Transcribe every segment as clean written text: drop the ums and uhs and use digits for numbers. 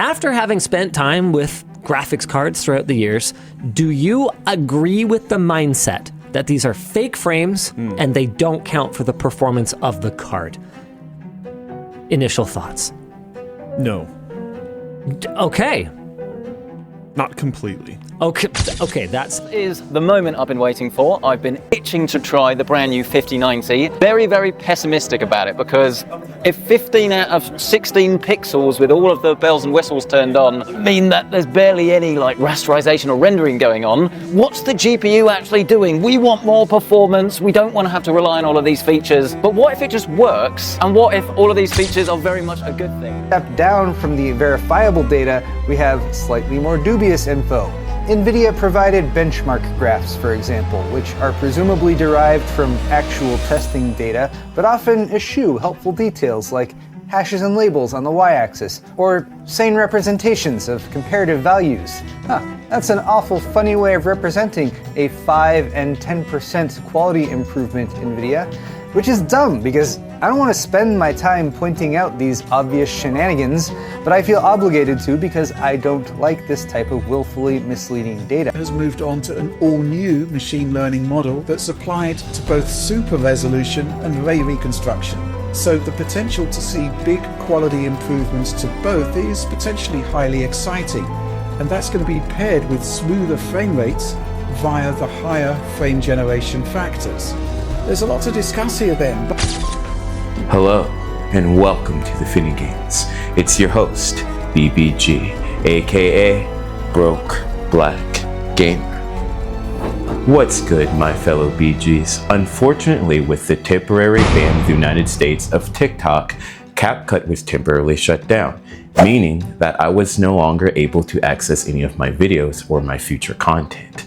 After having spent time with graphics cards throughout the years, do you agree with the mindset that these are fake frames and they don't count for the performance of the card? Initial thoughts? No. Okay. Not completely. Okay, that's... Is the moment I've been waiting for. I've been itching to try the brand new 5090. Very, very pessimistic about it, because if 15 out of 16 pixels with all of the bells and whistles turned on mean that there's barely any like rasterization or rendering going on, what's the GPU actually doing? We want more performance. We don't want to have to rely on all of these features. But what if it just works? And what if all of these features are very much a good thing? Step down from the verifiable data, we have slightly more dubious info. NVIDIA provided benchmark graphs, for example, which are presumably derived from actual testing data, but often eschew helpful details like hashes and labels on the y-axis, or sane representations of comparative values. That's an awful funny way of representing a 5 and 10% quality improvement in NVIDIA, which is dumb because I don't want to spend my time pointing out these obvious shenanigans, but I feel obligated to because I don't like this type of willfully misleading data. Has moved on to an all-new machine learning model that's applied to both super resolution and ray reconstruction. So the potential to see big quality improvements to both is potentially highly exciting, and that's going to be paired with smoother frame rates via the higher frame generation factors. There's a lot to discuss here then. Hello, and welcome to the Finny Games. It's your host, BBG, aka BrokeBlackGamer. What's good, my fellow BGs? Unfortunately, with the temporary ban of the United States of TikTok, CapCut was temporarily shut down, meaning that I was no longer able to access any of my videos or my future content.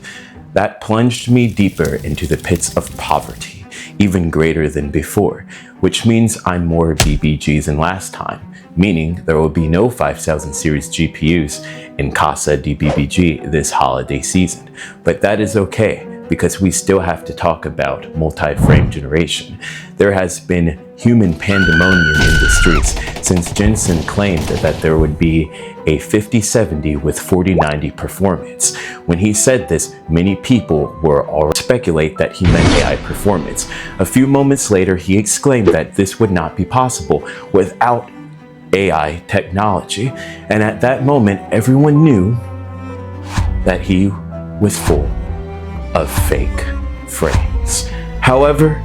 That plunged me deeper into the pits of poverty, even greater than before, which means I'm more BBG than last time, meaning there will be no 5000 series GPUs in Casa de BBG this holiday season. But that is okay, because we still have to talk about multi-frame generation. There has been human pandemonium in the streets since Jensen claimed that there would be a 5070 with 4090 performance. When he said this, many people were already speculate that he meant AI performance. A few moments later, he exclaimed that this would not be possible without AI technology. And at that moment, everyone knew that he was full of fake frames. However,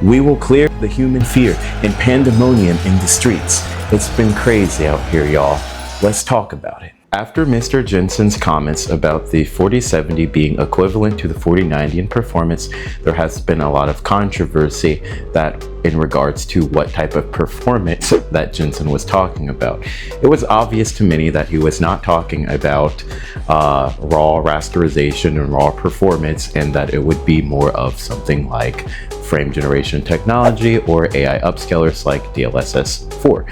we will clear the human fear and pandemonium in the streets. It's been crazy out here, y'all. Let's talk about it. After Mr. Jensen's comments about the 4070 being equivalent to the 4090 in performance, there has been a lot of controversy that in regards to what type of performance that Jensen was talking about. It was obvious to many that he was not talking about raw rasterization and raw performance, and that it would be more of something like frame generation technology or AI upscalers like DLSS 4.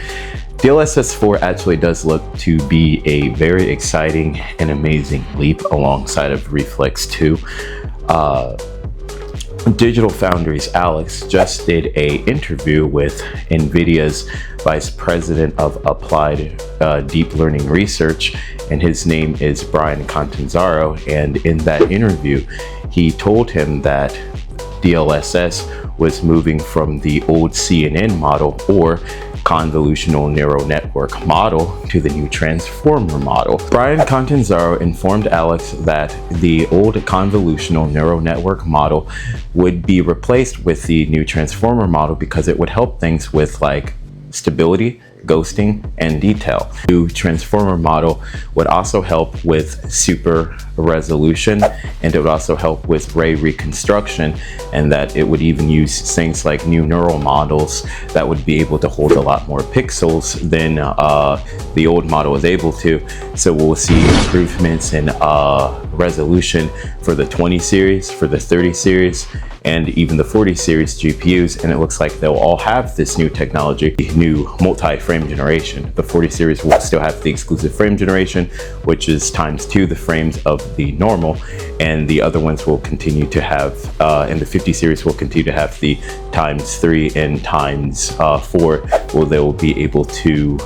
DLSS 4 actually does look to be a very exciting and amazing leap alongside of Reflex 2. Digital Foundry's Alex just did an interview with NVIDIA's Vice President of Applied Deep Learning Research, and his name is Brian Catanzaro, and in that interview, he told him that DLSS was moving from the old CNN model or convolutional neural network model to the new transformer model. Brian Catanzaro informed Alex that the old convolutional neural network model would be replaced with the new transformer model because it would help things with like stability, ghosting, and detail. The new transformer model would also help with super resolution, and it would also help with ray reconstruction, and that it would even use things like new neural models that would be able to hold a lot more pixels than the old model was able to. So we'll see improvements in resolution for the 20 series, for the 30 series, and even the 40 series GPUs, and it looks like they'll all have this new technology, new multi-frame frame generation. The 40 series will still have the exclusive frame generation, which is ×2 the frames of the normal, and the other ones will continue to have, and the 50 series will continue to have the ×3 and ×4, where they will be able to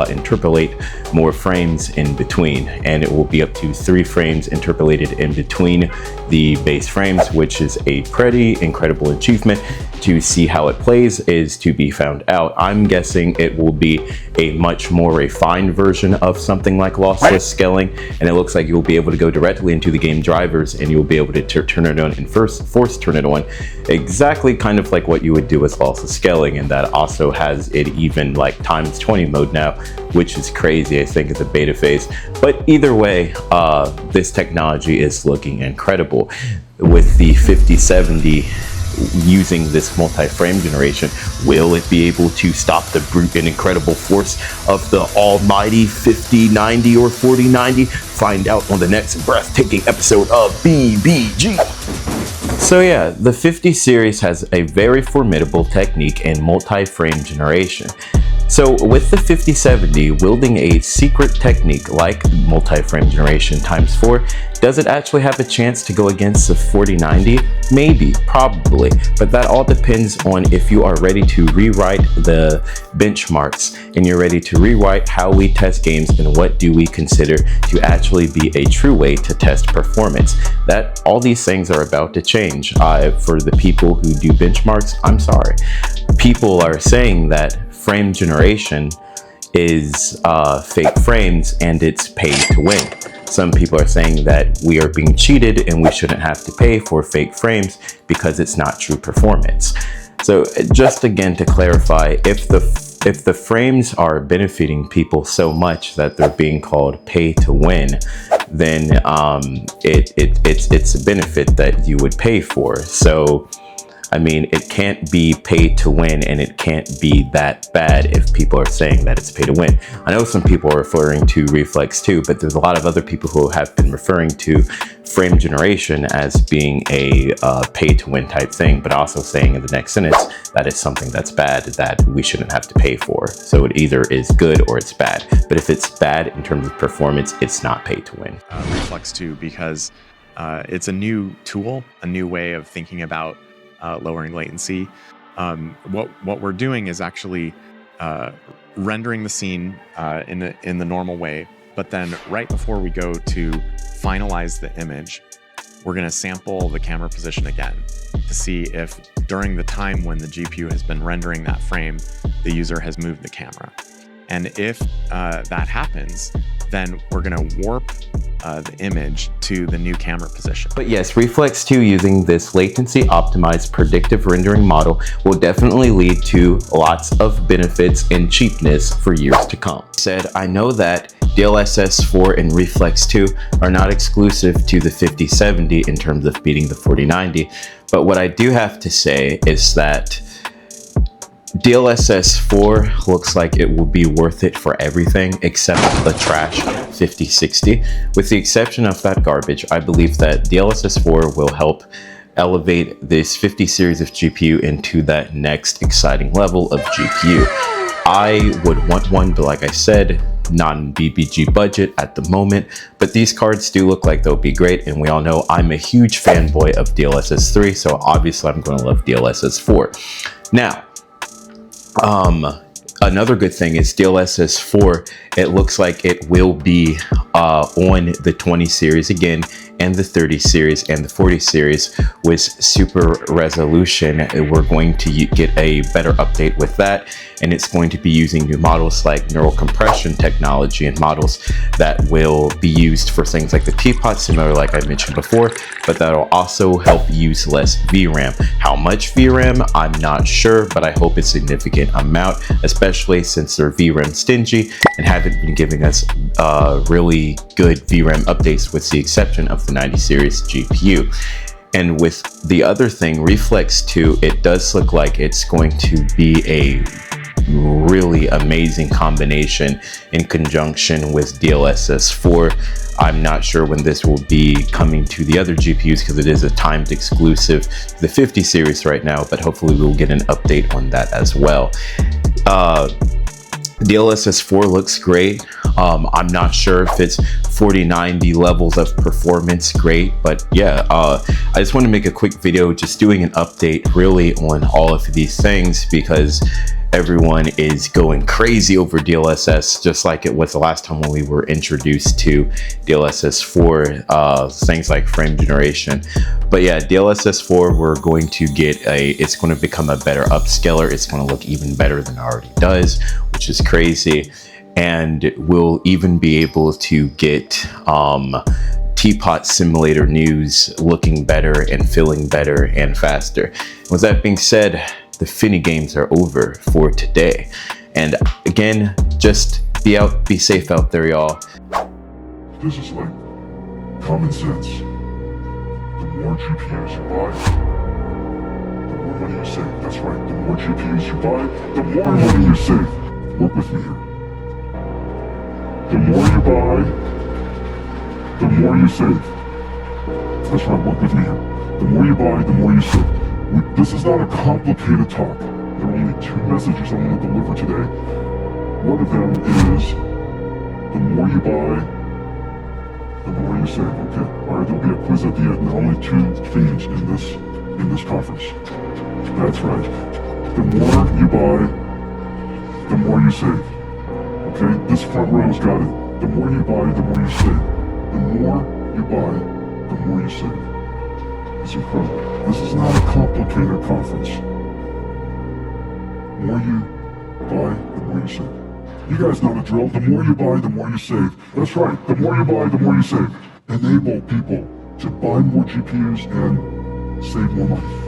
interpolate more frames in between, and it will be up to 3 frames interpolated in between the base frames, which is a pretty incredible achievement. To see how it plays is to be found out. I'm guessing it will be a much more refined version of something like lossless scaling, and it looks like you'll be able to go directly into the game drivers and you'll be able to turn it on and force turn it on, exactly kind of like what you would do with lossless scaling, and that also has it even like ×20 mode now, which is crazy, I think, at the beta phase. But either way, this technology is looking incredible. With the 5070 using this multi-frame generation, will it be able to stop the brute and incredible force of the almighty 5090 or 4090? Find out on the next breathtaking episode of BBG. So yeah, the 50 series has a very formidable technique in multi-frame generation. So with the 5070 wielding a secret technique like multi-frame generation ×4, does it actually have a chance to go against the 4090? Maybe, probably, but that all depends on if you are ready to rewrite the benchmarks and you're ready to rewrite how we test games and what do we consider to actually be a true way to test performance. That all these things are about to change. For the people who do benchmarks, I'm sorry. People are saying that frame generation is fake frames and it's pay to win. Some people are saying that we are being cheated and we shouldn't have to pay for fake frames because it's not true performance. So just again to clarify, if the frames are benefiting people so much that they're being called pay to win, then it's a benefit that you would pay for. So I mean, it can't be pay to win and it can't be that bad if people are saying that it's pay to win. I know some people are referring to Reflex 2, but there's a lot of other people who have been referring to frame generation as being a pay to win type thing, but also saying in the next sentence that it's something that's bad that we shouldn't have to pay for. So it either is good or it's bad. But if it's bad in terms of performance, it's not pay to win. Reflex 2, because it's a new tool, a new way of thinking about lowering latency. What we're doing is actually rendering the scene in the normal way, but then right before we go to finalize the image, we're going to sample the camera position again to see if during the time when the GPU has been rendering that frame, the user has moved the camera. And if that happens, then we're going to warp the image to the new camera position. But yes, Reflex 2 using this latency optimized predictive rendering model will definitely lead to lots of benefits and cheapness for years to come. I know that DLSS 4 and Reflex 2 are not exclusive to the 5070 in terms of beating the 4090, but what I do have to say is that DLSS 4 looks like it will be worth it for everything except the trash 5060. With the exception of that garbage, I believe that DLSS 4 will help elevate this 50 series of GPU into that next exciting level of GPU. I would want one, but like I said, non-BBG budget at the moment, but these cards do look like they'll be great, and we all know I'm a huge fanboy of DLSS 3, so obviously I'm going to love DLSS 4. Now, another good thing is DLSS 4, it looks like it will be on the 20 series again, and the 30 series and the 40 series with super resolution. We're going to get a better update with that, and it's going to be using new models like neural compression technology and models that will be used for things like the teapot simulator like I mentioned before, but that'll also help use less VRAM. How much VRAM? I'm not sure, but I hope a significant amount, especially since they're VRAM stingy and haven't been giving us really good VRAM updates with the exception of the 90 series GPU. And with the other thing, Reflex 2, it does look like it's going to be a really amazing combination in conjunction with DLSS 4. I'm not sure when this will be coming to the other GPUs because it is a timed exclusive to the 50 series right now, but hopefully we'll get an update on that as well. DLSS 4 looks great. I'm not sure if it's 4090 levels of performance great, but yeah, I just want to make a quick video just doing an update really on all of these things, because everyone is going crazy over DLSS, just like it was the last time when we were introduced to DLSS 4, things like frame generation. But yeah, DLSS 4, we're going to get it's going to become a better upscaler. It's going to look even better than it already does, which is crazy. And we'll even be able to get Teapot Simulator news looking better and feeling better and faster. With that being said, the Finny games are over for today. And again, just be safe out there, y'all. This is like common sense. The more GPUs you buy, the more money you save. That's right, the more GPUs you buy, the more money you save. Work with me here. The more you buy, the more you save. That's right, work with me here. The more you buy, the more you save. This is not a complicated talk. There are only two messages I want to deliver today. One of them is, the more you buy, the more you save. Okay, alright, there'll be a quiz at the end. There are only two themes in this conference. That's right. The more you buy, the more you save. Okay, this front row's got it. The more you buy, the more you save. The more you buy, the more you save. It's incredible. This is not a complicated conference. The more you buy, the more you save. You guys know the drill. The more you buy, the more you save. That's right. The more you buy, the more you save. Enable people to buy more GPUs and save more money.